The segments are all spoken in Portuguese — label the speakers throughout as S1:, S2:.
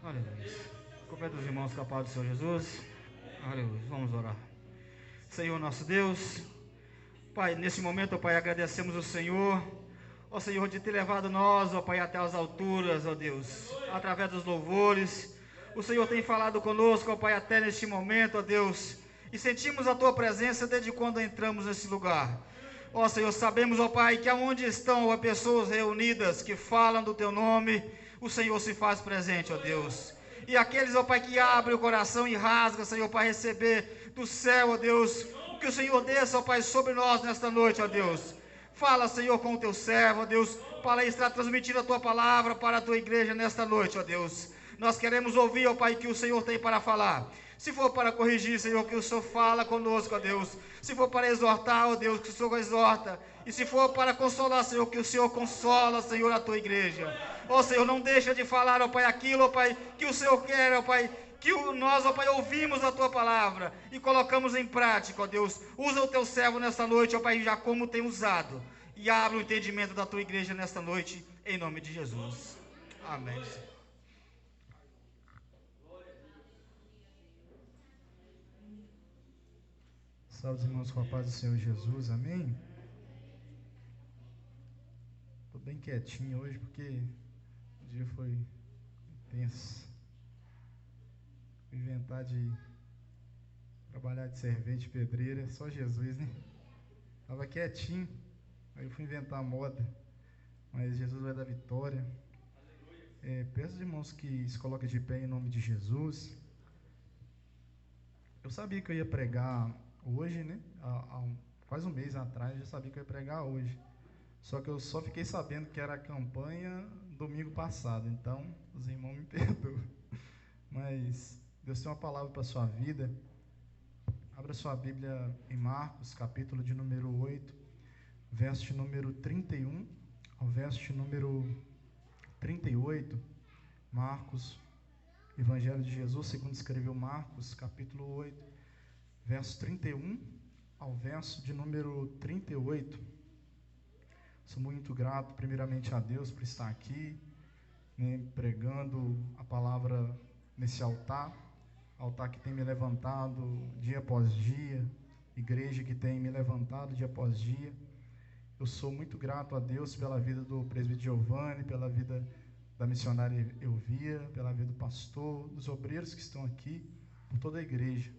S1: Aleluia. Completa os irmãos com a paz do Senhor Jesus. Aleluia. Vamos orar. Senhor nosso Deus, Pai, nesse momento, ó Pai, agradecemos o Senhor, ó Senhor, de ter levado nós, ó Pai, até as alturas, ó Deus, através dos louvores. O Senhor tem falado conosco, ó Pai, até neste momento, ó Deus, e sentimos a Tua presença desde quando entramos nesse lugar. Ó Senhor, sabemos, ó Pai, que aonde estão, ó, pessoas reunidas que falam do Teu nome, o Senhor se faz presente, ó Deus. E aqueles, ó Pai, que abrem o coração e rasgam, Senhor, para receber do céu, ó Deus, o que o Senhor desça, ó Pai, sobre nós nesta noite, ó Deus. Fala, Senhor, com o Teu servo, ó Deus, para estar transmitindo a Tua palavra para a Tua igreja nesta noite, ó Deus. Nós queremos ouvir, ó Pai, o que o Senhor tem para falar. Se for para corrigir, Senhor, que o Senhor fala conosco, ó Deus. Se for para exortar, ó Deus, que o Senhor exorta. E se for para consolar, Senhor, que o Senhor consola, Senhor, a Tua igreja. Ó Senhor, não deixa de falar, ó Pai, aquilo, ó Pai, que o Senhor quer, ó Pai, que nós, ó Pai, ouvimos a Tua palavra e colocamos em prática, ó Deus. Usa o Teu servo nesta noite, ó Pai, já como tem usado. E abre o entendimento da Tua igreja nesta noite, em nome de Jesus. Amém.
S2: Salve os irmãos com a paz do Senhor Jesus, amém? Estou bem quietinho hoje porque o dia foi intenso. Fui inventar de trabalhar de servente pedreira, só Jesus, né? Estava quietinho, aí eu fui inventar a moda, mas Jesus vai dar vitória. Peço aos irmãos que se coloquem de pé em nome de Jesus. Eu sabia que eu ia pregar hoje, né? Quase um mês atrás eu já sabia que eu ia pregar hoje. Só que eu só fiquei sabendo que era a campanha domingo passado. Então, os irmãos me perdoam. Mas Deus tem uma palavra para a sua vida. Abra sua Bíblia em Marcos, capítulo de número 8, verso de número 31 ao verso de número 38. Marcos, Evangelho de Jesus, segundo escreveu Marcos, capítulo 8, verso 31 ao verso de número 38. Sou muito grato, primeiramente, a Deus por estar aqui, né, pregando a palavra nesse altar que tem me levantado dia após dia, igreja que tem me levantado dia após dia. Eu sou muito grato a Deus pela vida do presbítero Giovanni, pela vida da missionária Elvira, pela vida do pastor, dos obreiros que estão aqui, por toda a igreja.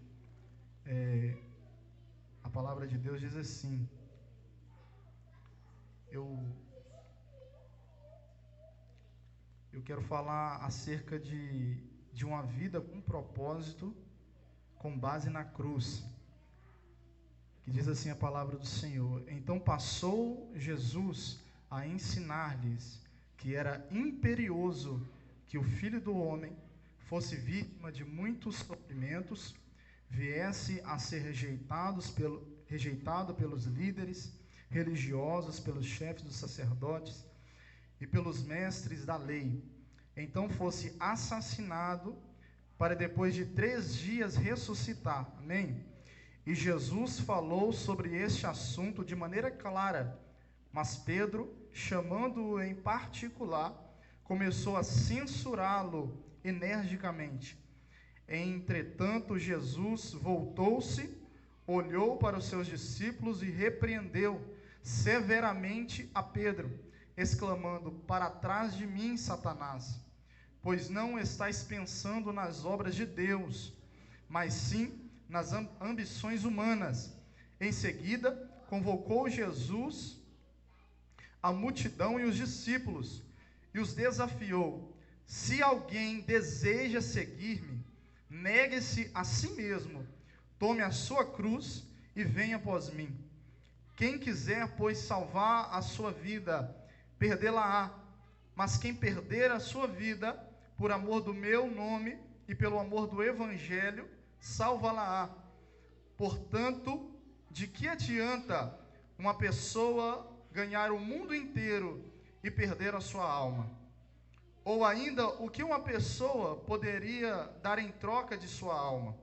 S2: A palavra de Deus diz assim: eu quero falar acerca de uma vida com propósito, com base na cruz, que diz assim a palavra do Senhor: então passou Jesus a ensinar-lhes que era imperioso que o Filho do Homem fosse vítima de muitos sofrimentos, viesse a ser rejeitado pelos líderes religiosos, pelos chefes dos sacerdotes e pelos mestres da lei, então fosse assassinado, para depois de 3 dias ressuscitar. Amém? E Jesus falou sobre este assunto de maneira clara, mas Pedro, chamando-o em particular, começou a censurá-lo energicamente. Entretanto, Jesus voltou-se, olhou para os seus discípulos e repreendeu severamente a Pedro, exclamando: para trás de mim, Satanás, pois não estais pensando nas obras de Deus, mas sim nas ambições humanas. Em seguida, convocou Jesus a multidão e os discípulos, e os desafiou: se alguém deseja seguir-me, negue-se a si mesmo, tome a sua cruz e venha após mim. Quem quiser, pois, salvar a sua vida, perdê-la-á, mas quem perder a sua vida, por amor do meu nome e pelo amor do Evangelho, salva-la-á. Portanto, de que adianta uma pessoa ganhar o mundo inteiro e perder a sua alma? Ou ainda, o que uma pessoa poderia dar em troca de sua alma?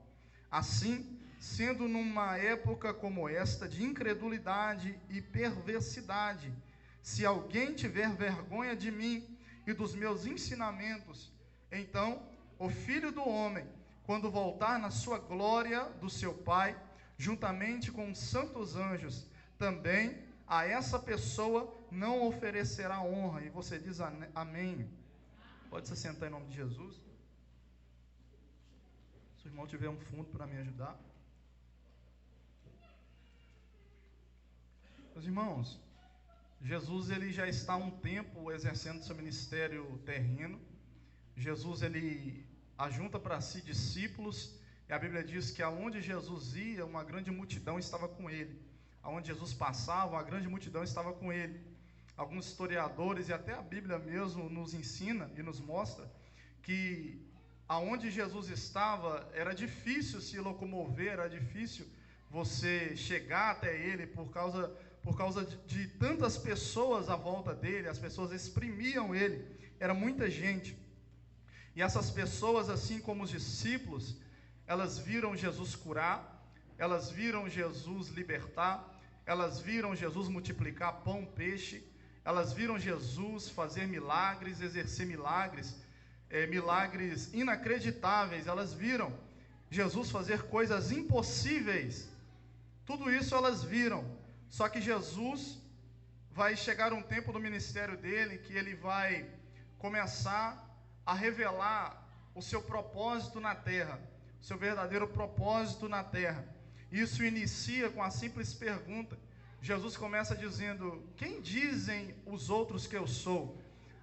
S2: Assim, sendo numa época como esta de incredulidade e perversidade, se alguém tiver vergonha de mim e dos meus ensinamentos. Então, o Filho do Homem, quando voltar na sua glória do seu Pai, juntamente com os santos anjos, também a essa pessoa não oferecerá honra. E você diz amém. Pode se sentar em nome de Jesus. Se o irmão tiver um fundo para me ajudar. Meus irmãos, Jesus ele já está há um tempo exercendo seu ministério terreno. Jesus ele ajunta para si discípulos, e a Bíblia diz que aonde Jesus ia, uma grande multidão estava com ele. Aonde Jesus passava, uma grande multidão estava com ele. Alguns historiadores e até a Bíblia mesmo nos ensina e nos mostra que aonde Jesus estava era difícil se locomover, era difícil você chegar até ele por causa de tantas pessoas à volta dele. As pessoas exprimiam ele, era muita gente. E essas pessoas, assim como os discípulos, elas viram Jesus curar, elas viram Jesus libertar, elas viram Jesus multiplicar pão, peixe, elas viram Jesus fazer milagres, exercer milagres, milagres inacreditáveis. Elas viram Jesus fazer coisas impossíveis. Tudo isso elas viram. Só que Jesus vai chegar um tempo do ministério dele que ele vai começar a revelar o seu propósito na terra, o seu verdadeiro propósito na terra. Isso inicia com a simples pergunta. Jesus começa dizendo: quem dizem os outros que eu sou?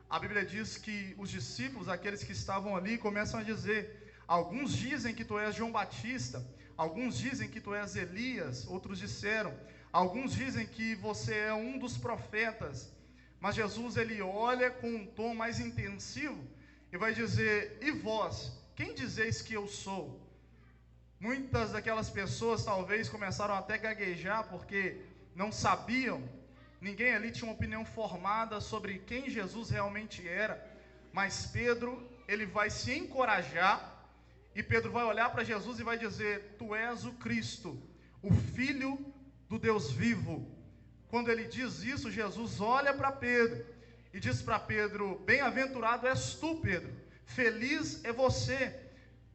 S2: A Bíblia diz que os discípulos, aqueles que estavam ali, começam a dizer: alguns dizem que tu és João Batista, alguns dizem que tu és Elias, outros disseram, alguns dizem que você é um dos profetas. Mas Jesus ele olha com um tom mais intensivo e vai dizer: e vós, quem dizeis que eu sou? Muitas daquelas pessoas talvez começaram até a gaguejar, porque não sabiam, ninguém ali tinha uma opinião formada sobre quem Jesus realmente era. Mas Pedro, ele vai se encorajar, e Pedro vai olhar para Jesus e vai dizer: tu és o Cristo, o Filho do Deus vivo. Quando ele diz isso, Jesus olha para Pedro e diz para Pedro: bem-aventurado és tu, Pedro, feliz é você,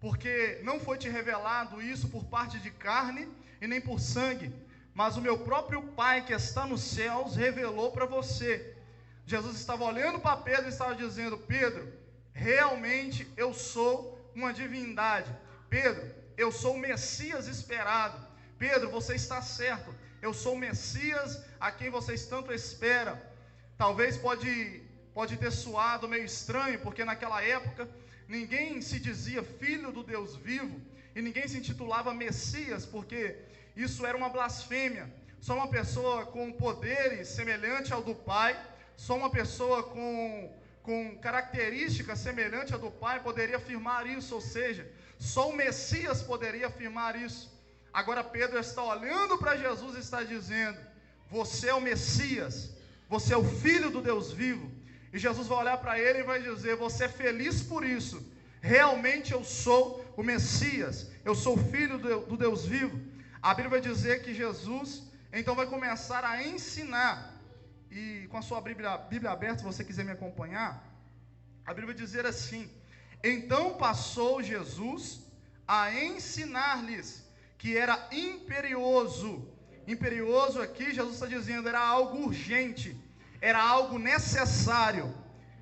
S2: porque não foi te revelado isso por parte de carne e nem por sangue, mas o meu próprio Pai que está nos céus revelou para você. Jesus estava olhando para Pedro e estava dizendo: Pedro, realmente eu sou uma divindade. Pedro, eu sou o Messias esperado. Pedro, você está certo, eu sou o Messias a quem vocês tanto esperam. Talvez pode ter soado meio estranho, porque naquela época ninguém se dizia filho do Deus vivo, e ninguém se intitulava Messias, porque isso era uma blasfêmia. Só uma pessoa com poderes semelhante ao do Pai, só uma pessoa com características semelhantes ao do Pai poderia afirmar isso, ou seja, só o Messias poderia afirmar isso. Agora Pedro está olhando para Jesus e está dizendo: você é o Messias, você é o Filho do Deus vivo. E Jesus vai olhar para ele e vai dizer: você é feliz por isso, realmente eu sou o Messias, eu sou o Filho do Deus vivo. A Bíblia vai dizer que Jesus então vai começar a ensinar, e com a sua Bíblia aberta, se você quiser me acompanhar, a Bíblia vai dizer assim: então passou Jesus a ensinar-lhes que era imperioso aqui, Jesus está dizendo, era algo urgente, era algo necessário,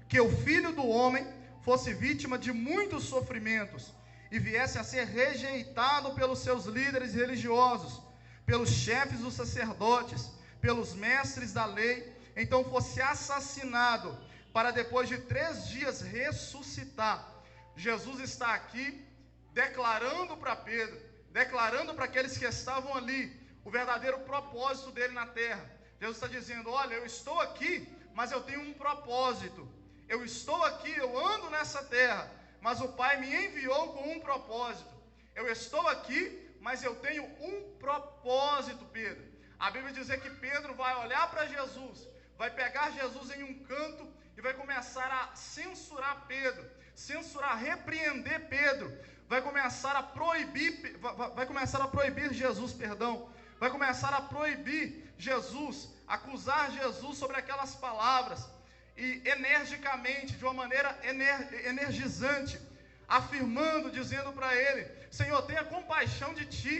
S2: que o Filho do Homem fosse vítima de muitos sofrimentos, e viesse a ser rejeitado pelos seus líderes religiosos, pelos chefes dos sacerdotes, pelos mestres da lei, então fosse assassinado, para depois de 3 dias ressuscitar. Jesus está aqui declarando para Pedro, declarando para aqueles que estavam ali, o verdadeiro propósito dele na terra. Jesus está dizendo: olha, eu estou aqui, mas eu tenho um propósito. Eu estou aqui, eu ando nessa terra, mas o Pai me enviou com um propósito. Eu estou aqui, mas eu tenho um propósito, Pedro. A Bíblia diz que Pedro vai olhar para Jesus, vai pegar Jesus em um canto e vai começar a censurar Pedro, repreender Pedro, vai começar a proibir Jesus, vai começar a proibir Jesus, acusar Jesus sobre aquelas palavras. e energicamente, de uma maneira energizante, afirmando, dizendo para ele: Senhor, tenha compaixão de ti,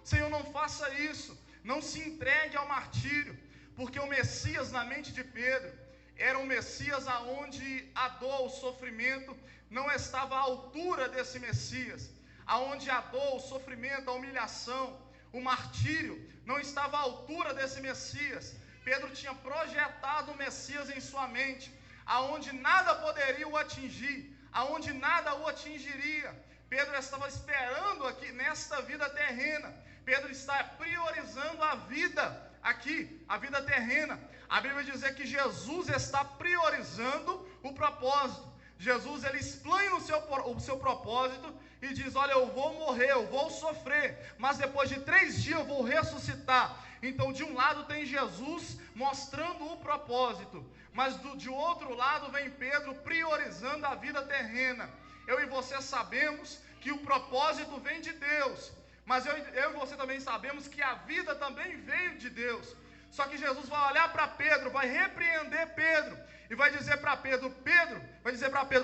S2: Senhor, não faça isso, não se entregue ao martírio, porque o Messias na mente de Pedro era um Messias aonde a dor, o sofrimento não estava à altura desse Messias, aonde a dor, o sofrimento, a humilhação, o martírio não estava à altura desse Messias. Pedro tinha projetado o Messias em sua mente, aonde nada poderia o atingir, aonde nada o atingiria. Pedro estava esperando aqui nesta vida terrena. Pedro está priorizando a vida aqui, a vida terrena. A Bíblia diz que Jesus está priorizando o propósito. Jesus, ele explana o seu propósito e diz: olha, eu vou morrer, eu vou sofrer, mas depois de 3 dias eu vou ressuscitar. Então, de um lado tem Jesus mostrando o propósito, mas de outro lado vem Pedro priorizando a vida terrena. Eu e você sabemos que o propósito vem de Deus, mas eu e você também sabemos que a vida também veio de Deus. Só que Jesus vai olhar para Pedro, vai repreender Pedro e vai dizer para Pedro: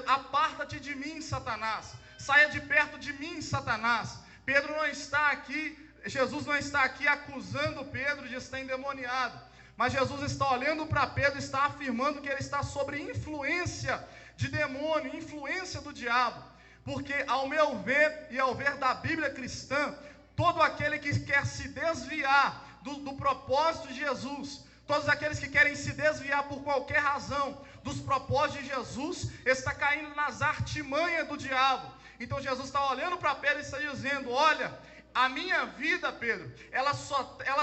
S2: aparta-te de mim, Satanás, saia de perto de mim, Satanás. Pedro não está aqui, Jesus não está aqui acusando Pedro de estar endemoniado, mas Jesus está olhando para Pedro, está afirmando que ele está sob influência de demônio, influência do diabo. Porque ao meu ver e ao ver da Bíblia cristã, todo aquele que quer se desviar do propósito de Jesus, todos aqueles que querem se desviar por qualquer razão dos propósitos de Jesus, está caindo nas artimanhas do diabo. Então Jesus está olhando para Pedro e está dizendo: olha, a minha vida, Pedro, ela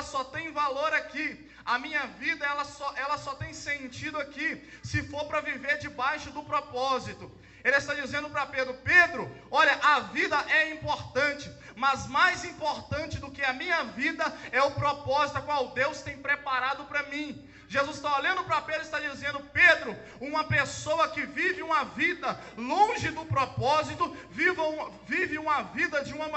S2: só tem valor aqui. A minha vida, ela só tem sentido aqui se for para viver debaixo do propósito. Ele está dizendo para Pedro: Pedro, olha, a vida é importante, mas mais importante do que a minha vida é o propósito a qual Deus tem preparado para mim. Jesus está olhando para Pedro e está dizendo: Pedro, uma pessoa que vive uma vida longe do propósito, vive uma vida de uma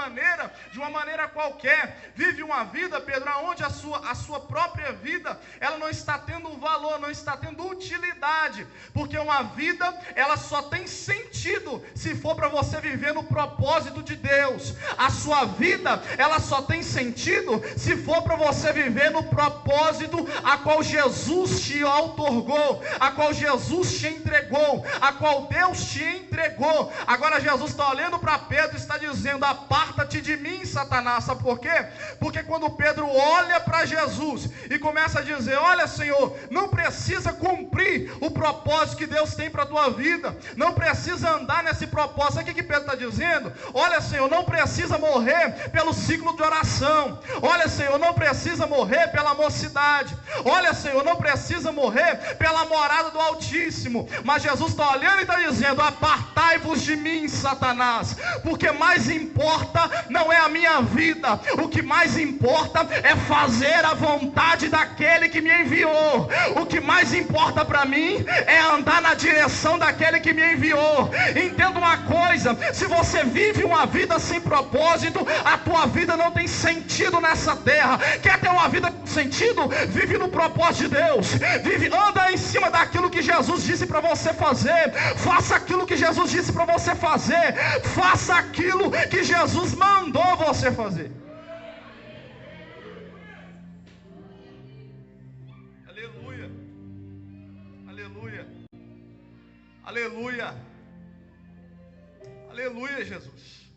S2: maneira qualquer, vive uma vida, Pedro, onde a sua própria vida, ela não está tendo valor, não está tendo utilidade, porque uma vida, ela só tem sentido se for para você viver no propósito de Deus. A sua vida, ela só tem sentido se for para você viver no propósito a qual Jesus te outorgou, a qual Jesus te entregou, a qual Deus te entregou. Agora Jesus está olhando para Pedro e está dizendo: aparta-te de mim, Satanás. Sabe por quê? Porque quando Pedro olha para Jesus e começa a dizer: olha, Senhor, não precisa cumprir o propósito que Deus tem para a tua vida, não precisa andar nesse propósito. Sabe o que Pedro está dizendo? Olha, Senhor, não precisa morrer pelo ciclo de oração, olha, Senhor, não precisa morrer pela mocidade, olha, Senhor, não precisa morrer pela morada do Altíssimo. Mas Jesus está olhando e está dizendo: apartai-vos de mim, Satanás, porque mais importa não é a minha vida, o que mais importa é fazer a vontade daquele que me enviou. O que mais importa para mim é andar na direção daquele que me enviou. Entenda uma coisa: se você vive uma vida sem propósito, a tua vida não tem sentido nessa terra. Quer ter uma vida com sentido? Vive no propósito de Deus, anda em cima daquilo que Jesus disse para você fazer, faça aquilo que Jesus disse para você fazer, faça aquilo que Jesus mandou você fazer. Aleluia, aleluia, aleluia, aleluia, Jesus.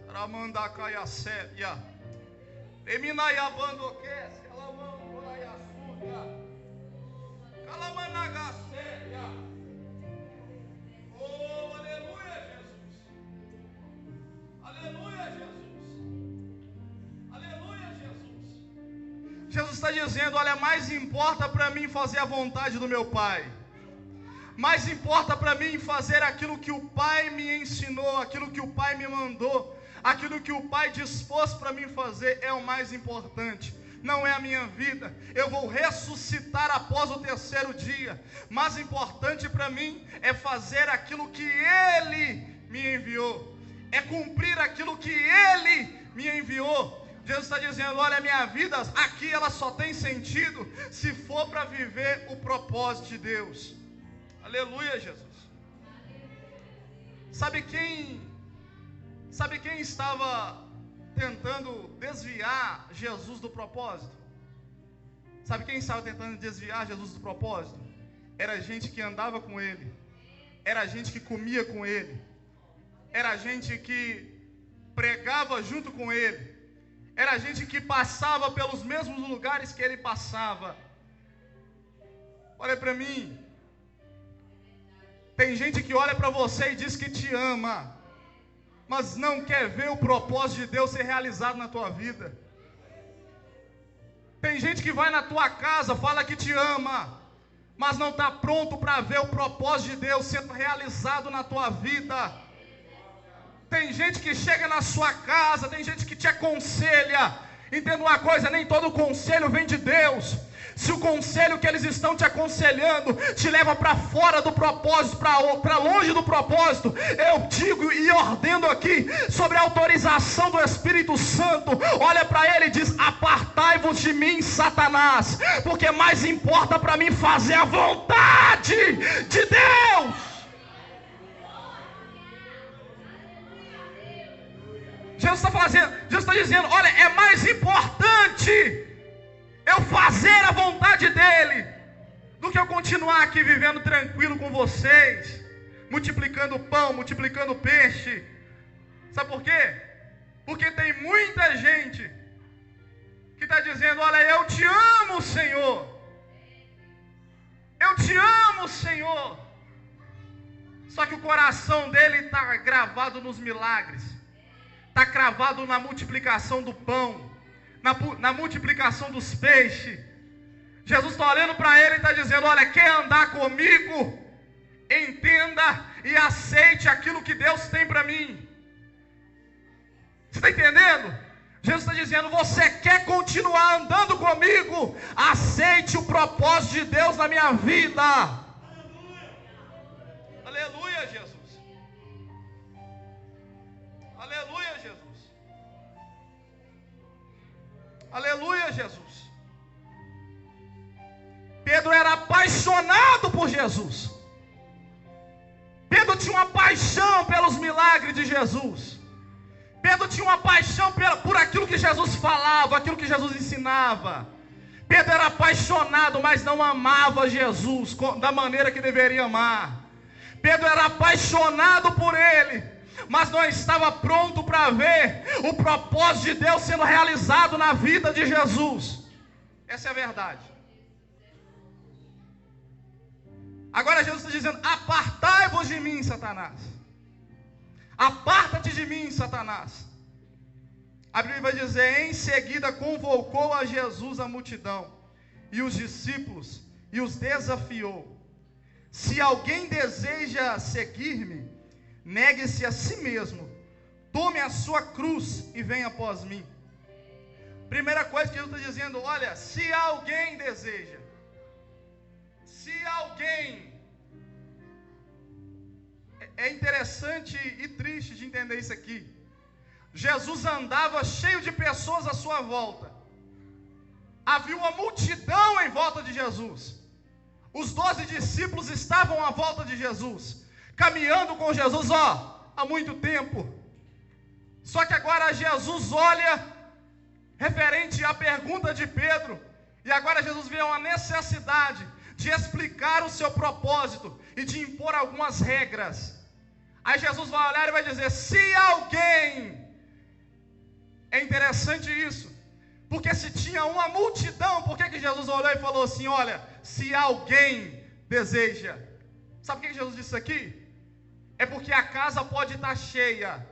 S2: Ramandacaiaséia, Eminaiabandoquece, Alamandoaiaçuca, Calamanagaséia. Oh, aleluia, Jesus. Aleluia, Jesus. Aleluia, Jesus. Jesus está dizendo: olha, mais importa para mim fazer a vontade do meu Pai. Mais importa para mim fazer aquilo que o Pai me ensinou, aquilo que o Pai me mandou, aquilo que o Pai dispôs para mim fazer é o mais importante. Não é a minha vida. Eu vou ressuscitar após o 3º dia. Mais importante para mim é fazer aquilo que Ele me enviou, é cumprir aquilo que Ele me enviou. Jesus está dizendo: olha, minha vida aqui, ela só tem sentido se for para viver o propósito de Deus. Aleluia, Jesus. Sabe quem estava tentando desviar Jesus do propósito? Sabe quem estava tentando desviar Jesus do propósito? Era gente que andava com ele, era gente que comia com ele, era gente que pregava junto com ele, era gente que passava pelos mesmos lugares que ele passava. Olha para mim, tem gente que olha para você e diz que te ama, mas não quer ver o propósito de Deus ser realizado na tua vida. Tem gente que vai na tua casa, fala que te ama, mas não está pronto para ver o propósito de Deus sendo realizado na tua vida. Tem gente que chega na sua casa, tem gente que te aconselha. Entenda uma coisa, nem todo conselho vem de Deus. Se o conselho que eles estão te aconselhando te leva para fora do propósito, para longe do propósito, eu digo e ordeno aqui, sobre a autorização do Espírito Santo, olha para ele e diz: apartai-vos de mim, Satanás, porque mais importa para mim fazer a vontade de Deus. Jesus está dizendo: olha, é mais importante eu fazer a vontade dele do que eu continuar aqui vivendo tranquilo com vocês, multiplicando pão, multiplicando peixe. Sabe por quê? Porque tem muita gente que está dizendo: olha, eu te amo, Senhor, eu te amo, Senhor, só que o coração dele está gravado nos milagres, está cravado na multiplicação do pão, na multiplicação dos peixes. Jesus está olhando para ele e está dizendo: olha, quer andar comigo? Entenda e aceite aquilo que Deus tem para mim. Você está entendendo? Jesus está dizendo: você quer continuar andando comigo? Aceite o propósito de Deus na minha vida. Aleluia, aleluia, Jesus. Aleluia, Jesus. Aleluia, Jesus. Pedro era apaixonado por Jesus. Pedro tinha uma paixão pelos milagres de Jesus. Pedro tinha uma paixão por aquilo que Jesus falava, aquilo que Jesus ensinava. Pedro era apaixonado, mas não amava Jesus da maneira que deveria amar. Pedro era apaixonado por ele, mas não estava pronto para ver o propósito de Deus sendo realizado na vida de Jesus. Essa é a verdade. Agora Jesus está dizendo: apartai-vos de mim, Satanás. Aparta-te de mim, Satanás. A Bíblia vai dizer: em seguida convocou a Jesus a multidão e os discípulos e os desafiou: se alguém deseja seguir-me, negue-se a si mesmo, tome a sua cruz e venha após mim. Primeira coisa que Jesus está dizendo: olha, se alguém deseja, se alguém... É interessante e triste de entender isso aqui. Jesus andava cheio de pessoas à sua volta. Havia uma multidão em volta de Jesus. Os 12 discípulos estavam à volta de Jesus, caminhando com Jesus, há muito tempo. Só que agora Jesus olha referente à pergunta de Pedro, e agora Jesus vê uma necessidade de explicar o seu propósito e de impor algumas regras. Aí Jesus vai olhar e vai dizer: se alguém... É interessante isso, porque se tinha uma multidão, por que Jesus olhou e falou assim: olha, se alguém deseja? Sabe por que Jesus disse isso aqui? É porque a casa pode estar cheia,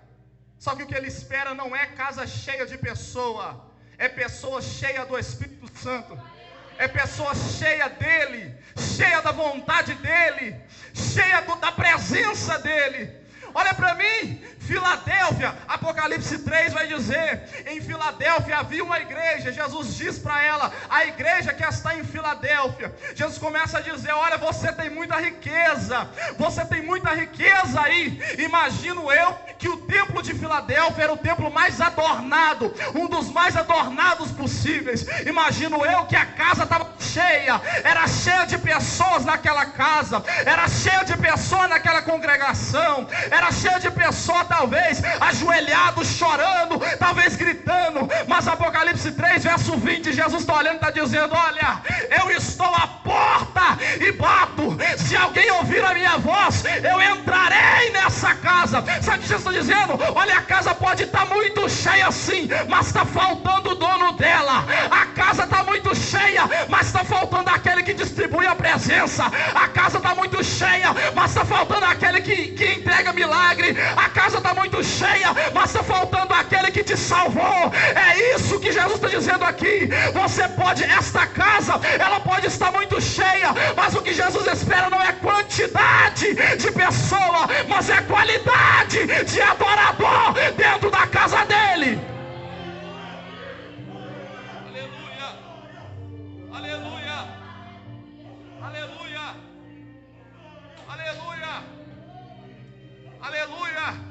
S2: só que o que ele espera não é casa cheia de pessoa, é pessoa cheia do Espírito Santo, é pessoa cheia dele, cheia da vontade dele, cheia da presença dele. Olha para mim, Filadélfia, Apocalipse 3 vai dizer, em Filadélfia havia uma igreja. Jesus diz para ela, a igreja que está em Filadélfia, Jesus começa a dizer, olha, você tem muita riqueza, você tem muita riqueza aí. Imagino eu que o templo de Filadélfia era o templo mais adornado, um dos mais adornados possíveis. Imagino eu que a casa estava cheia, era cheia de pessoas naquela casa, era cheia de pessoas naquela congregação, era cheia de pessoas talvez ajoelhados, chorando, talvez gritando. Mas Apocalipse 3 verso 20, Jesus está olhando e está dizendo, olha, eu estou à porta e bato, se alguém ouvir a minha voz, eu entrarei nessa casa. Sabe o que Jesus está dizendo? Olha, a casa pode estar muito cheia sim, mas está faltando o dono dela. A casa está muito cheia, mas está faltando aquele que distribui a presença. A casa está muito cheia, mas está faltando aquele que entrega milagre. A casa está muito cheia, mas está faltando aquele que te salvou. É isso que Jesus está dizendo aqui. Você pode, esta casa, ela pode estar muito cheia, mas o que Jesus espera não é quantidade de pessoa, mas é qualidade de adorador dentro da casa dele. Aleluia, aleluia, aleluia, aleluia.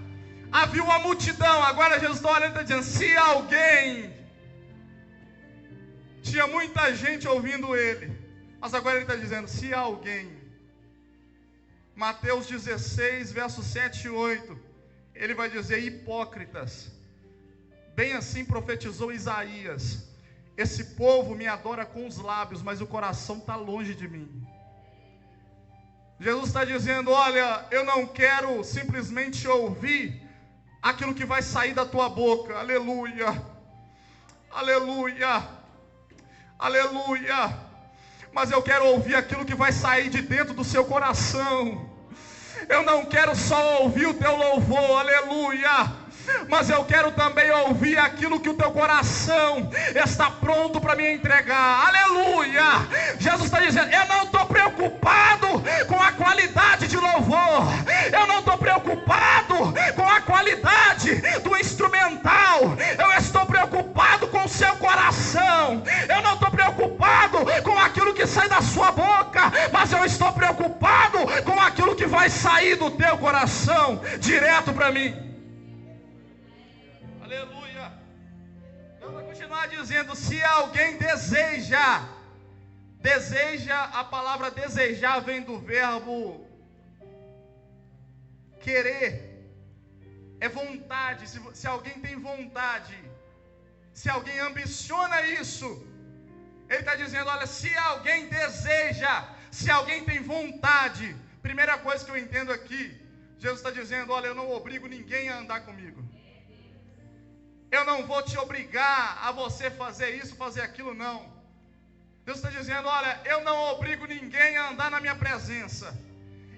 S2: Havia uma multidão. Agora Jesus está olhando e está dizendo, se alguém, tinha muita gente ouvindo ele, mas agora ele está dizendo, se alguém, Mateus 16 versos 7 e 8, ele vai dizer, hipócritas, bem assim profetizou Isaías, esse povo me adora com os lábios, mas o coração está longe de mim. Jesus está dizendo, olha, eu não quero simplesmente ouvir aquilo que vai sair da tua boca. Aleluia, aleluia, aleluia. Mas eu quero ouvir aquilo que vai sair de dentro do seu coração. Eu não quero só ouvir o teu louvor, aleluia, mas eu quero também ouvir aquilo que o teu coração está pronto para me entregar, aleluia. Jesus está dizendo, eu não estou preocupado com a qualidade de louvor, eu não estou preocupado com a qualidade do instrumental, eu estou preocupado com o seu coração. Eu não estou preocupado com aquilo que sai da sua boca, mas eu estou preocupado com aquilo que vai sair do teu coração direto para mim. Aleluia. Eu vou continuar dizendo, se alguém deseja, a palavra desejar vem do verbo querer, é vontade. Se alguém tem vontade, se alguém ambiciona isso, ele está dizendo, olha, se alguém deseja, se alguém tem vontade, primeira coisa que eu entendo aqui, Jesus está dizendo, olha, eu não obrigo ninguém a andar comigo. Eu não vou te obrigar a você fazer isso, fazer aquilo, não. Deus está dizendo, olha, eu não obrigo ninguém a andar na minha presença.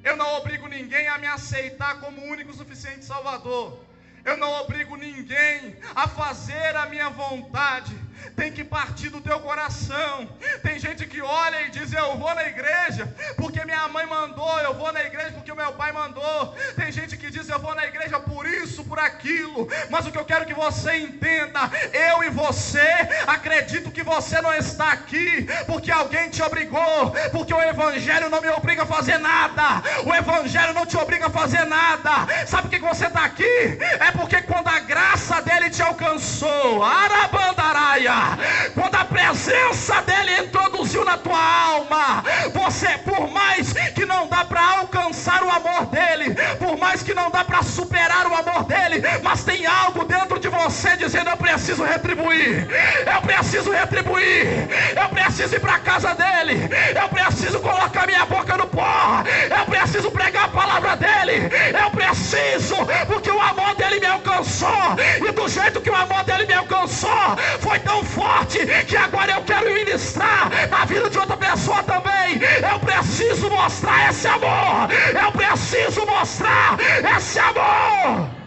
S2: Eu não obrigo ninguém a me aceitar como único e suficiente Salvador. Eu não obrigo ninguém a fazer a minha vontade. Tem que partir do teu coração. Tem gente que olha e diz, eu vou na igreja porque minha mãe mandou, eu vou na igreja porque o meu pai mandou. Tem gente que diz, eu vou na igreja por isso, por aquilo. Mas o que eu quero que você entenda, eu e você, acredito que você não está aqui porque alguém te obrigou, porque o evangelho não me obriga a fazer nada. O evangelho não te obriga a fazer nada. Sabe por que você está aqui? É porque quando a graça dele te alcançou, arabandaraia, quando a presença dele introduziu na tua alma, você, por mais que não dá para alcançar o amor dele, por mais que não dá para superar o amor dele, mas tem algo dentro de você dizendo, eu preciso retribuir, eu preciso retribuir, eu preciso ir para a casa dele, eu preciso colocar minha boca no pó, eu preciso pregar a palavra dele, eu preciso, porque o amor dele me alcançou, e do jeito que o amor dele me alcançou, foi tão forte, que agora eu quero ministrar na vida de outra pessoa também. Eu preciso mostrar esse amor, eu preciso mostrar esse amor.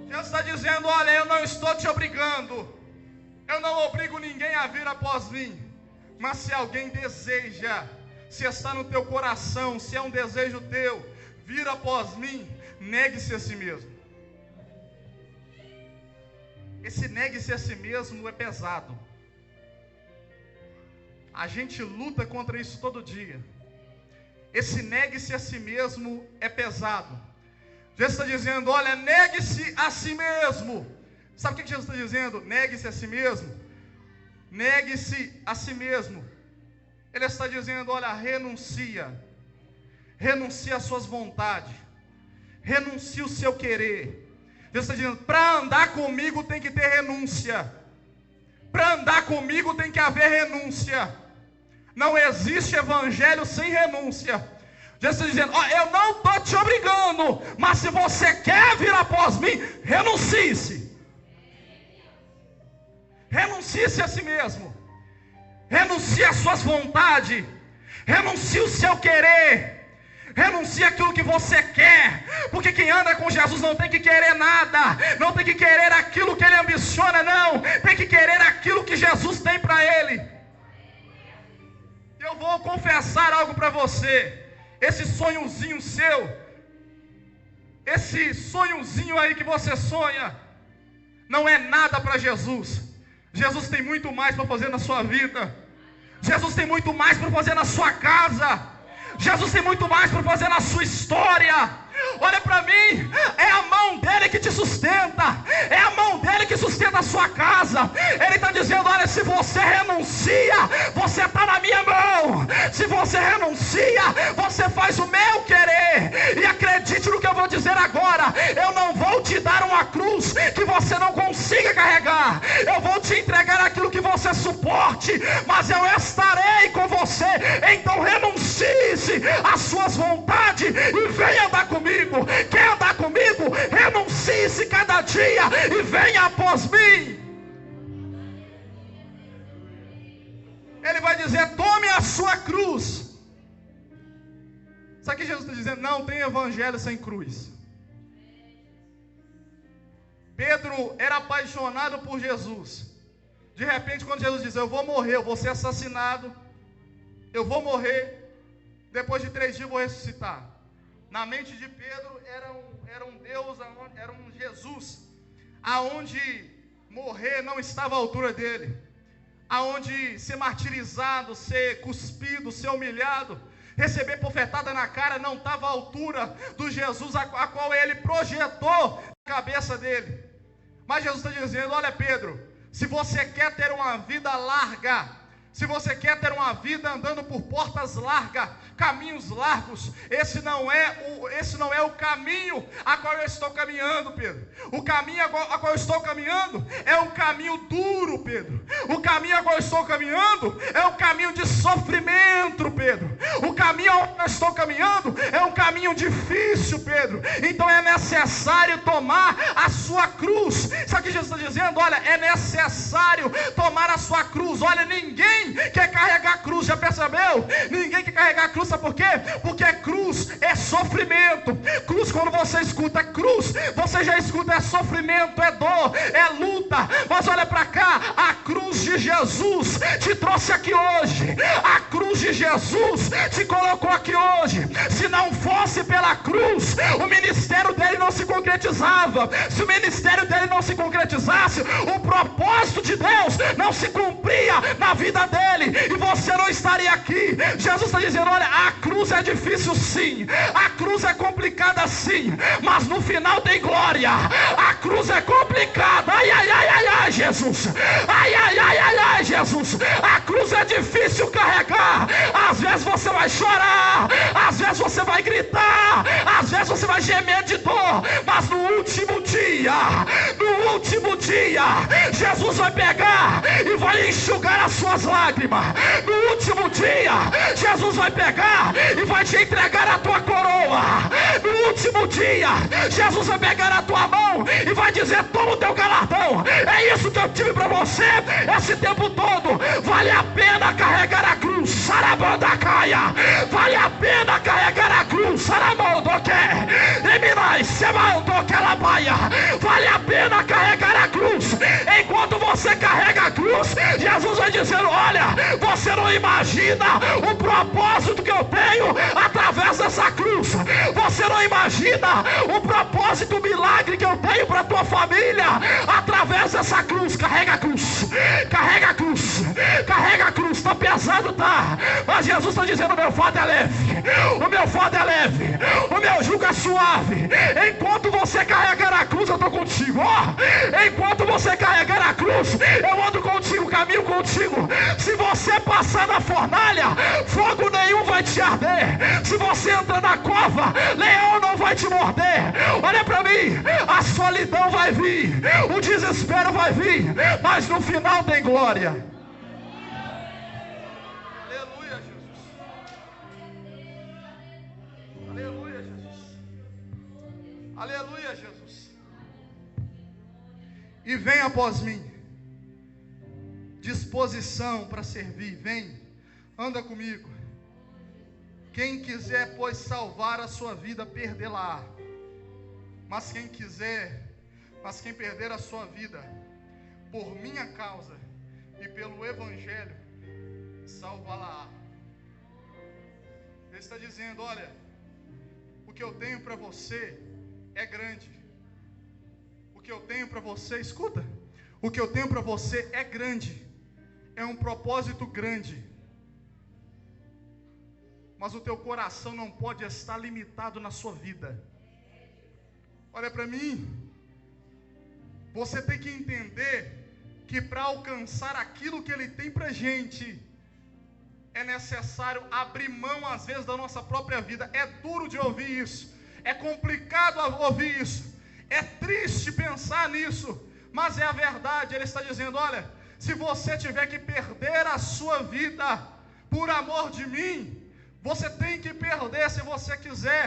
S2: Jesus está dizendo: olha, eu não estou te obrigando, eu não obrigo ninguém a vir após mim. Mas se alguém deseja, se está no teu coração, se é um desejo teu, vir após mim, negue-se a si mesmo. Esse negue-se a si mesmo é pesado. A gente luta contra isso todo dia. Esse negue-se a si mesmo é pesado. Jesus está dizendo: olha, negue-se a si mesmo. Sabe o que Jesus está dizendo? Negue-se a si mesmo. Negue-se a si mesmo. Ele está dizendo: olha, renuncia. Renuncia às suas vontades. Renuncia o seu querer. Jesus está dizendo: para andar comigo tem que ter renúncia. Para andar comigo tem que haver renúncia. Não existe evangelho sem renúncia. Jesus está dizendo: ó, eu não estou te obrigando, mas se você quer vir após mim, renuncie-se. Renuncie-se a si mesmo. Renuncie às suas vontades. Renuncie o seu querer. Renuncie aquilo que você quer. Porque quem anda com Jesus não tem que querer nada. Não tem que querer aquilo que ele ambiciona, não. Tem que querer aquilo que Jesus tem para ele. Eu vou confessar algo para você. Esse sonhozinho seu, esse sonhozinho aí que você sonha, não é nada para Jesus. Jesus tem muito mais para fazer na sua vida. Jesus tem muito mais para fazer na sua casa. Jesus tem muito mais para fazer na sua história. Olha para mim, é a mão dele que te sustenta, é a mão dele que sustenta a sua casa. Ele está dizendo: olha, se você renuncia, você está na minha mão. Se você renuncia, você faz o meu querer. E acredite no que eu vou dizer agora: eu não vou te dar uma cruz que você não consiga carregar. Eu vou te entregar aquilo que você suporte, mas eu estarei com você. Então renuncie-se às suas vontades e venha andar comigo. Quer andar comigo? Renuncie-se cada dia e venha após mim. Ele vai dizer: tome a sua cruz. Sabe o que Jesus está dizendo? Não tem evangelho sem cruz. Pedro era apaixonado por Jesus. De repente, quando Jesus diz: eu vou morrer, eu vou ser assassinado, eu vou morrer, depois de 3 dias eu vou ressuscitar. Na mente de Pedro era um Deus, era um Jesus, aonde morrer não estava à altura dele, aonde ser martirizado, ser cuspido, ser humilhado, receber bofetada na cara não estava à altura do Jesus a qual ele projetou na cabeça dele. Mas Jesus está dizendo: olha, Pedro, se você quer ter uma vida larga, se você quer ter uma vida andando por portas largas, caminhos largos, esse não é o caminho a qual eu estou caminhando, Pedro. O caminho a qual eu estou caminhando é um caminho duro, Pedro. O caminho a qual eu estou caminhando é um caminho de sofrimento, Pedro. O caminho a qual eu estou caminhando é um caminho difícil, Pedro. Então é necessário tomar a sua cruz. Sabe o que Jesus está dizendo? Olha, é necessário tomar a sua cruz. Olha, ninguém quer carregar a cruz, já percebeu? Ninguém quer carregar a cruz, sabe por quê? Porque cruz é sofrimento. Cruz, quando você escuta cruz, você já escuta é sofrimento, é dor, é luta. Mas olha para cá, a cruz de Jesus te trouxe aqui hoje. A cruz de Jesus te colocou aqui hoje. Se não fosse pela cruz, o ministério dele não se concretizava. Se o ministério dele não se concretizasse, o propósito de Deus não se cumpria na vida dele, e você não estaria aqui. Jesus está dizendo: olha, a cruz é difícil sim, a cruz é complicada sim, mas no final tem glória. A cruz é complicada, ai, ai, ai, ai, ai, Jesus, ai, ai, ai, ai, ai, Jesus, a cruz é difícil carregar. Às vezes você vai chorar, às vezes você vai gritar, às vezes você vai gemer de dor, mas no último dia, Jesus vai pegar e vai enxugar as suas lágrimas. No último dia, Jesus vai pegar e vai te entregar a tua coroa. No último dia, Jesus vai pegar a tua mão e vai dizer: toma o teu galardão. É isso que eu tive para você esse tempo todo. Vale a pena carregar a cruz, Sarabandacaia. Vale a pena carregar a cruz, Sarabandoque. Vale a pena
S1: Enquanto você carrega a cruz, Jesus vai dizendo: olha, você não imagina o propósito que eu tenho através dessa cruz. Você não imagina o propósito, o milagre que eu tenho para a tua família através dessa cruz. Carrega a cruz, carrega a cruz, carrega a cruz. Está pesado, tá? Mas Jesus está dizendo: o meu fardo é leve, o meu fardo é leve, o meu jugo é suave. Enquanto você carregar a cruz, eu estou contigo. Enquanto você carregar a cruz, eu ando contigo, caminho contigo. Se você passar na fornalha, fogo nenhum vai te arder. Se você entrar na cova, leão não vai te morder. Olha para mim, a solidão vai vir, o desespero vai vir, mas no final tem glória. Aleluia, Jesus. Aleluia, Jesus. Aleluia, Jesus. E vem após mim disposição para servir. Vem, anda comigo. Quem quiser, pois, salvar a sua vida, perdê-la. Mas quem perder a sua vida por minha causa e pelo evangelho, salvá-la. Ele está dizendo: olha, o que eu tenho para você é grande. O que eu tenho para você, escuta, o que eu tenho para você é grande. É um propósito grande. Mas o teu coração não pode estar limitado na sua vida. Olha para mim. Você tem que entender que para alcançar aquilo que Ele tem para a gente, é necessário abrir mão às vezes da nossa própria vida. É duro de ouvir isso. É complicado ouvir isso. É triste pensar nisso. Mas é a verdade. Ele está dizendo: olha, se você tiver que perder a sua vida por amor de mim, você tem que perder se você quiser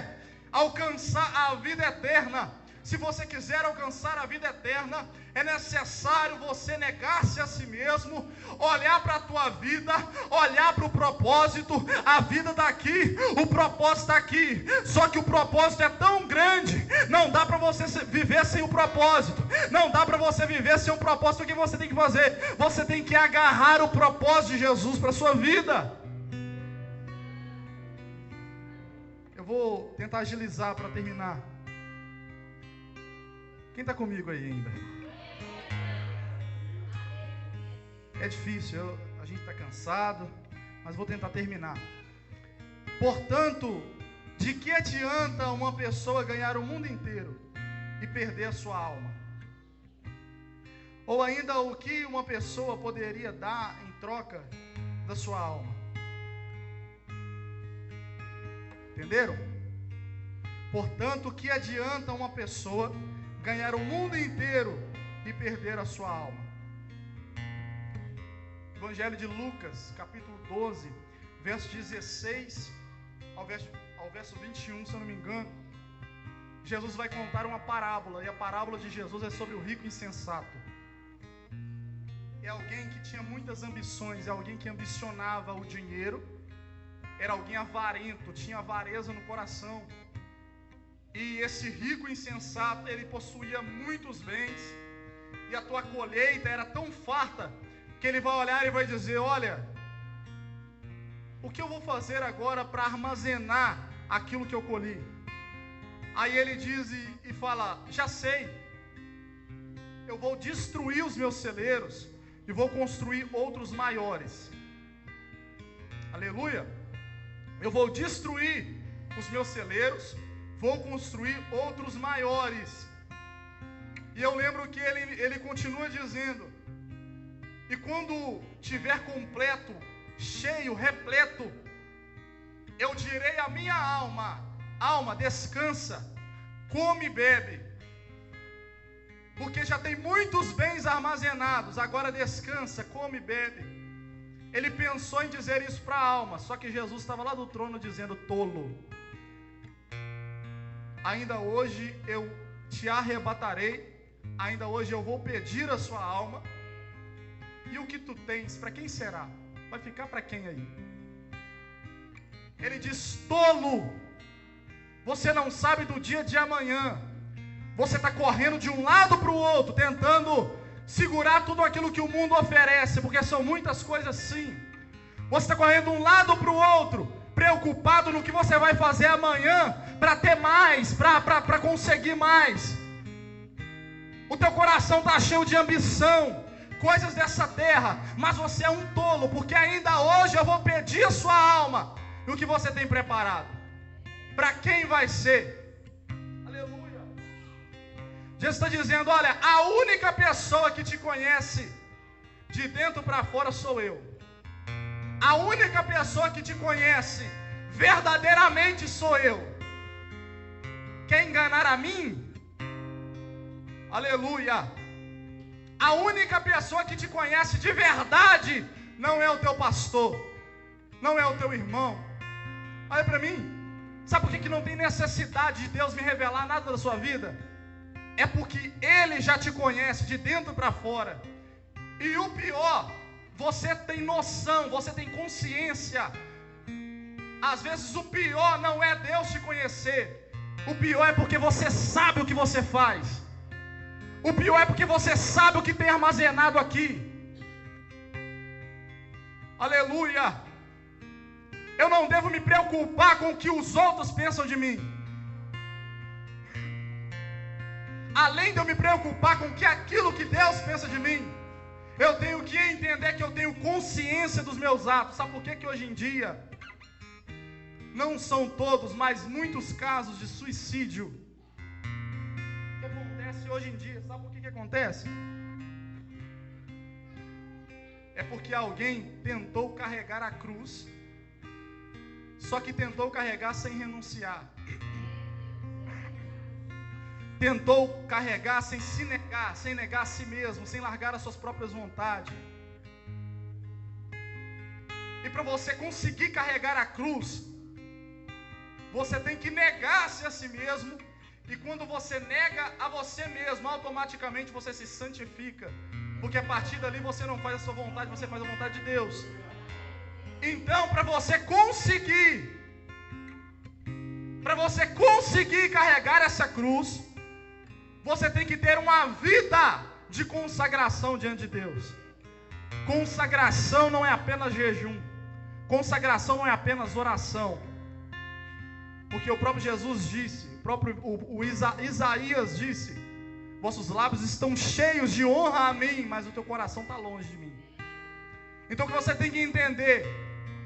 S1: alcançar a vida eterna. Se você quiser alcançar a vida eterna, é necessário você negar-se a si mesmo, olhar para a tua vida, olhar para o propósito. A vida está aqui, o propósito está aqui. Só que o propósito é tão grande, não dá para você viver sem o propósito. Não dá para você viver sem o propósito. O que você tem que fazer? Você tem que agarrar o propósito de Jesus para a sua vida. Eu vou tentar agilizar para terminar. Quem está comigo aí ainda? É difícil, a gente está cansado, mas vou tentar terminar. Portanto, de que adianta uma pessoa ganhar o mundo inteiro e perder a sua alma? Ou ainda, o que uma pessoa poderia dar em troca da sua alma? Entenderam? Portanto, que adianta uma pessoa ganhar o mundo inteiro e perder a sua alma? Evangelho de Lucas, capítulo 12, verso 16 ao verso 21, se eu não me engano, Jesus vai contar uma parábola, e a parábola de Jesus é sobre o rico insensato. É alguém que tinha muitas ambições, é alguém que ambicionava o dinheiro, era alguém avarento, tinha avareza no coração. E esse rico insensato, ele possuía muitos bens, e a tua colheita era tão farta, que ele vai olhar e vai dizer: olha, o que eu vou fazer agora para armazenar aquilo que eu colhi? Aí ele diz e fala: já sei, eu vou destruir os meus celeiros e vou construir outros maiores. Aleluia. Eu vou destruir os meus celeiros, vou construir outros maiores. E eu lembro que ele continua dizendo: e quando tiver completo, cheio, repleto, eu direi à minha alma: alma, descansa, come e bebe, porque já tem muitos bens armazenados, agora descansa, come e bebe. Ele pensou em dizer isso para a alma, só que Jesus estava lá do trono dizendo: tolo, ainda hoje eu te arrebatarei, ainda hoje eu vou pedir a sua alma, e o que tu tens, para quem será? Vai ficar para quem aí? Ele diz: tolo, você não sabe do dia de amanhã, você está correndo de um lado para o outro, tentando
S2: segurar tudo aquilo que o mundo oferece, porque são muitas coisas sim. Você está correndo de um lado para o outro, preocupado no que você vai fazer amanhã, para ter mais, para conseguir mais. O teu coração está cheio de ambição, coisas dessa terra, mas você é um tolo, porque ainda hoje eu vou pedir a sua alma, e o que você tem preparado, para quem vai ser? Aleluia. Jesus está dizendo, olha, a única pessoa que te conhece de dentro para fora sou eu. A única pessoa que te conhece verdadeiramente sou eu. Quer enganar a mim? Aleluia. A única pessoa que te conhece de verdade não é o teu pastor, não é o teu irmão. Olha para mim. Sabe por que não tem necessidade de Deus me revelar nada da sua vida? É porque Ele já te conhece de dentro para fora. E o pior, você tem noção, você tem consciência. Às vezes o pior não é Deus te conhecer. O pior é porque você sabe o que você faz. O pior é porque você sabe o que tem armazenado aqui. Aleluia. Eu não devo me preocupar com o que os outros pensam de mim. Além de eu me preocupar com aquilo que Deus pensa de mim, eu tenho que entender que eu tenho consciência dos meus atos. Sabe por que hoje em dia, não são todos, mas muitos casos de suicídio que acontece hoje em dia? Sabe por que acontece? É porque alguém tentou carregar a cruz, só que tentou carregar sem renunciar. Tentou carregar sem se negar, sem negar a si mesmo, sem largar as suas próprias vontades. E para você conseguir carregar a cruz, você tem que negar-se a si mesmo. E quando você nega a você mesmo, automaticamente você se santifica. Porque a partir dali você não faz a sua vontade, você faz a vontade de Deus. Então, para você conseguir carregar essa cruz, você tem que ter uma vida de consagração diante de Deus. Consagração não é apenas jejum. Consagração não é apenas oração. Porque o próprio Jesus disse, o Isaías disse, vossos lábios estão cheios de honra a mim, mas o teu coração está longe de mim. Então o que você tem que entender,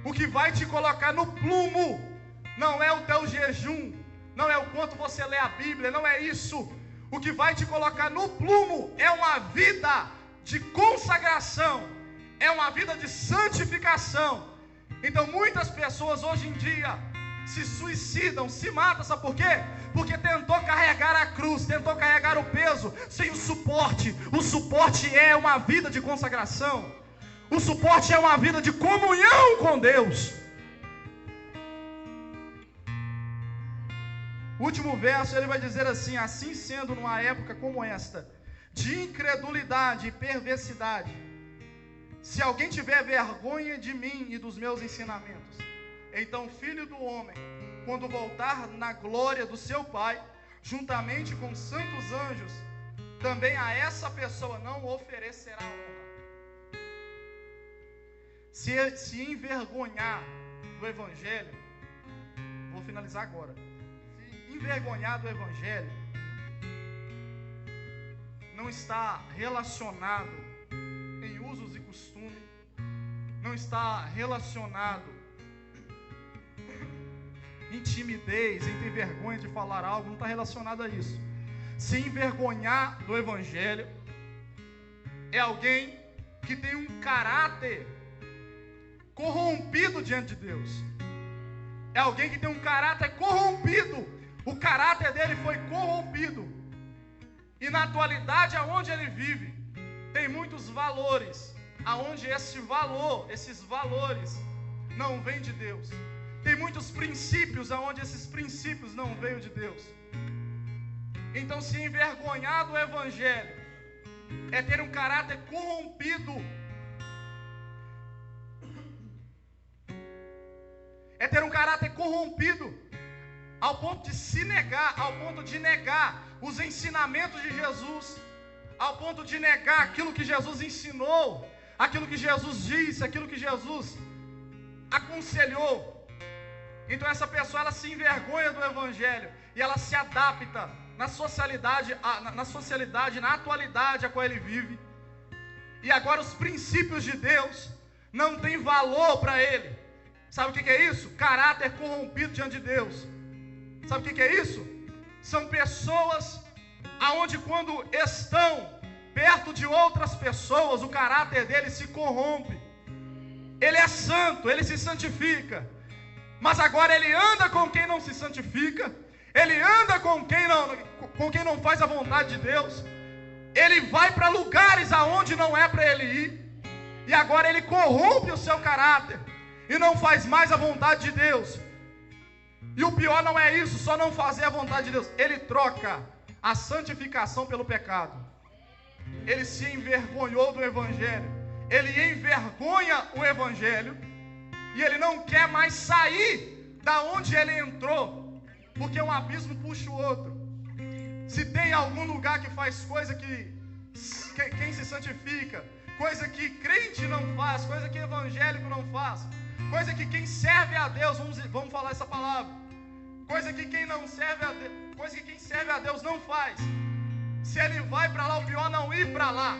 S2: o que vai te colocar no plumo, não é o teu jejum, não é o quanto você lê a Bíblia, não é isso. O que vai te colocar no plumo é uma vida de consagração, é uma vida de santificação. Então muitas pessoas hoje em dia se suicidam, se matam, sabe por quê? Porque tentou carregar a cruz, tentou carregar o peso, sem o suporte. O suporte é uma vida de consagração. O suporte é uma vida de comunhão com Deus. O último verso ele vai dizer assim: assim sendo numa época como esta, de incredulidade e perversidade, se alguém tiver vergonha de mim e dos meus ensinamentos, então Filho do Homem, quando voltar na glória do seu Pai, juntamente com santos anjos, também a essa pessoa não oferecerá honra. Se envergonhar do Evangelho, vou finalizar agora. Se envergonhar do Evangelho, não está relacionado em usos e costumes, não está relacionado em timidez, em ter vergonha de falar algo, não está relacionado a isso. Se envergonhar do Evangelho é alguém que tem um caráter corrompido diante de Deus. É alguém que tem um caráter corrompido. O caráter dele foi corrompido. E na atualidade, aonde ele vive, tem muitos valores, aonde esses valores não vêm de Deus. Tem muitos princípios, aonde esses princípios não veio de Deus. Então, se envergonhar do Evangelho é ter um caráter corrompido. É ter um caráter corrompido ao ponto de se negar, ao ponto de negar os ensinamentos de Jesus, ao ponto de negar aquilo que Jesus ensinou, aquilo que Jesus disse, aquilo que Jesus aconselhou. Então essa pessoa, ela se envergonha do Evangelho e ela se adapta na socialidade, na atualidade a qual ele vive. E agora os princípios de Deus não têm valor para ele. Sabe o que é isso? Caráter corrompido diante de Deus. Sabe o que é isso? São pessoas aonde quando estão perto de outras pessoas, o caráter dele se corrompe. Ele é santo, ele se santifica, mas agora ele anda com quem não se santifica, ele anda com quem não faz a vontade de Deus, ele vai para lugares aonde não é para ele ir, e agora ele corrompe o seu caráter, e não faz mais a vontade de Deus. E o pior não é isso, só não fazer a vontade de Deus, ele troca a santificação pelo pecado. Ele se envergonhou do Evangelho, ele envergonha o Evangelho, e ele não quer mais sair da onde ele entrou, porque um abismo puxa o outro. Se tem algum lugar que faz coisa que quem se santifica, coisa que crente não faz, coisa que evangélico não faz, coisa que quem serve a Deus, vamos falar essa palavra, coisa que quem não serve a Deus, coisa que quem serve a Deus não faz. Se ele vai para lá, o pior não ir para lá,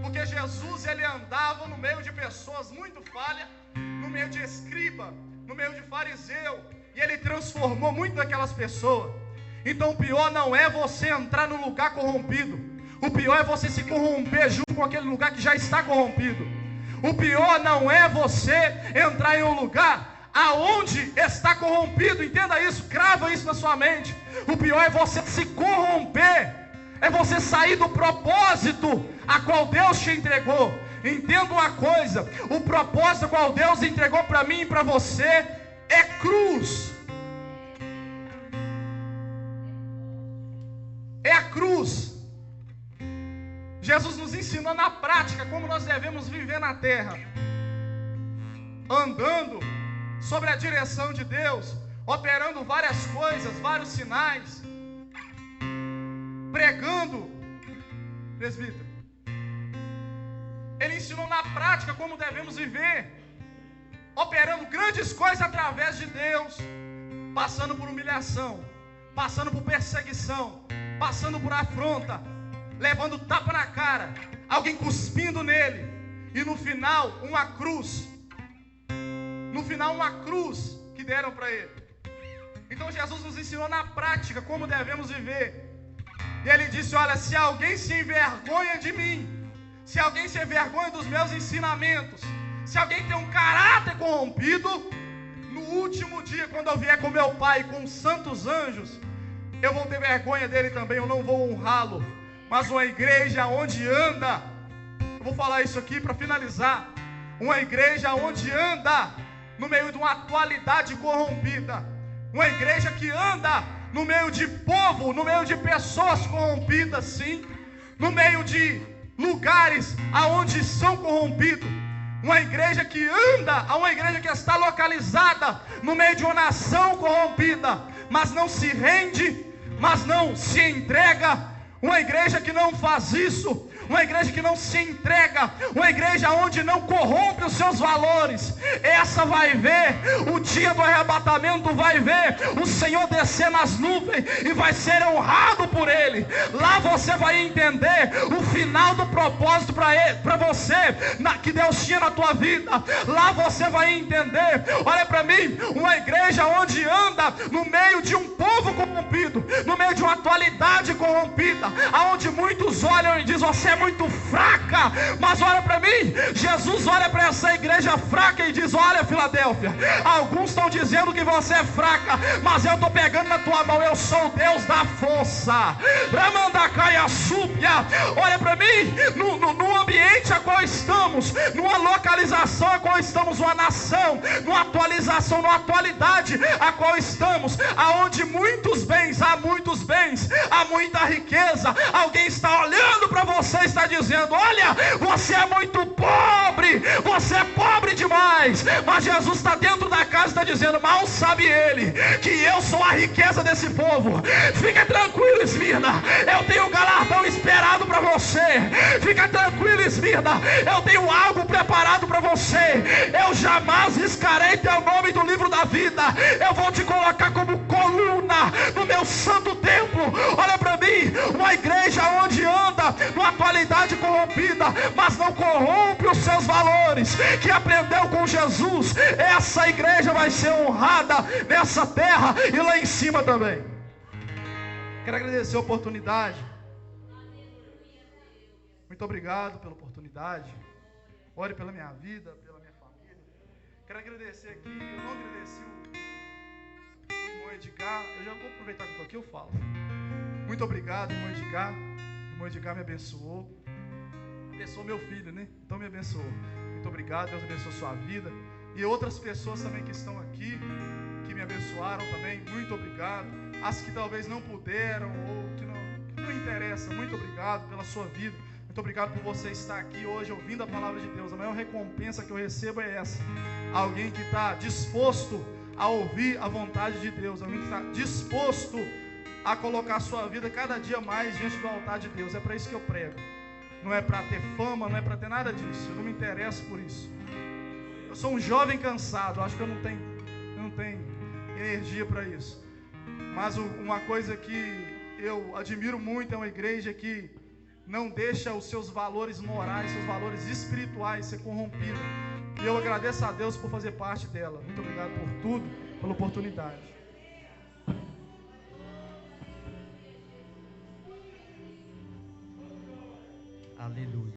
S2: porque Jesus, ele andava no meio de pessoas muito falhas, no meio de escriba, no meio de fariseu, e ele transformou muito daquelas pessoas. Então o pior não é você entrar no lugar corrompido, o pior é você se corromper junto com aquele lugar que já está corrompido. O pior não é você entrar em um lugar aonde está corrompido, entenda isso, crava isso na sua mente. O pior é você se corromper, é você sair do propósito a qual Deus te entregou. Entenda uma coisa, o propósito a qual Deus entregou para mim e para você é cruz. É a cruz. Jesus nos ensinou na prática como nós devemos viver na terra, andando sobre a direção de Deus, operando várias coisas, vários sinais, pregando, presbítero. Ele ensinou na prática como devemos viver, operando grandes coisas através de Deus, passando por humilhação, passando por perseguição, passando por afronta, levando tapa na cara, alguém cuspindo nele, e no final uma cruz. No final uma cruz que deram para ele. Então Jesus nos ensinou na prática como devemos viver. E ele disse: olha, se alguém se envergonha de mim, se alguém se envergonha dos meus ensinamentos, se alguém tem um caráter corrompido, no último dia, quando eu vier com meu Pai, com os santos anjos, eu vou ter vergonha dele também, eu não vou honrá-lo. Mas uma igreja onde anda, eu vou falar isso aqui para finalizar, uma igreja onde anda no meio de uma atualidade corrompida, uma igreja que anda no meio de povo, no meio de pessoas corrompidas, sim, no meio de lugares aonde são corrompidos, uma igreja que anda, uma igreja que está localizada no meio de uma nação corrompida, mas não se rende, mas não se entrega, uma igreja que não faz isso, uma igreja que não se entrega, uma igreja onde não corrompe os seus valores. Essa vai ver o dia do arrebatamento, vai ver o Senhor descer nas nuvens e vai ser honrado por Ele. Lá você vai entender o final do propósito para você, que Deus tinha na tua vida. Lá você vai entender, olha para mim, uma igreja onde anda no meio de um povo corrompido, no meio de uma atualidade corrompida, aonde muitos olham e dizem: você é muito fraca. Mas olha para mim, Jesus olha para essa igreja fraca e diz: olha, Filadélfia, alguns estão dizendo que você é fraca, mas eu estou pegando na tua mão, eu sou o Deus da força. Ramandacaia súbia. Olha para mim, no ambiente a qual estamos, numa localização a qual estamos, uma nação, numa atualização, numa atualidade a qual estamos, aonde muitos bens, há muita riqueza. Alguém está olhando para você e está dizendo: olha, você é muito pobre, você é pobre demais. Mas Jesus está dentro da casa e está dizendo: mal sabe ele que eu sou a riqueza desse povo. Fica tranquilo, Esmirna, eu tenho um galardão esperado para você. Fica tranquilo, Esmirna, eu tenho algo preparado para você. Eu jamais riscarei teu nome do livro da vida. Eu vou te colocar como coluna no meu santo templo. Olha para mim, uma igreja onde anda numa atualidade corrompida, mas não corrompe os seus valores, que aprendeu com Jesus. Essa igreja vai ser honrada nessa terra e lá em cima também. Quero agradecer a oportunidade. Muito obrigado pela oportunidade. Ore pela minha vida, pela minha família. Quero agradecer aqui, eu não agradeci o irmão Edgar. Eu já vou aproveitar que eu estou aqui, eu falo. Muito obrigado, irmão Edgar. O irmão Edgar me abençoou. Abençoou meu filho, né? Então me abençoou. Muito obrigado, Deus abençoe sua vida. E outras pessoas também que estão aqui, que me abençoaram também, muito obrigado. As que talvez não puderam ou que não interessa, muito obrigado pela sua vida. Muito obrigado por você estar aqui hoje ouvindo a palavra de Deus. A maior recompensa que eu recebo é essa. Alguém que está disposto a ouvir a vontade de Deus. Alguém que está disposto a colocar a sua vida cada dia mais diante do altar de Deus. É para isso que eu prego. Não é para ter fama, não é para ter nada disso. Eu não me interesso por isso. Eu sou um jovem cansado. Acho que eu não tenho energia para isso. Mas uma coisa que eu admiro muito é uma igreja que não deixa os seus valores morais, seus valores espirituais ser corrompidos. E eu agradeço a Deus por fazer parte dela. Muito obrigado por tudo, pela oportunidade.
S3: Aleluia.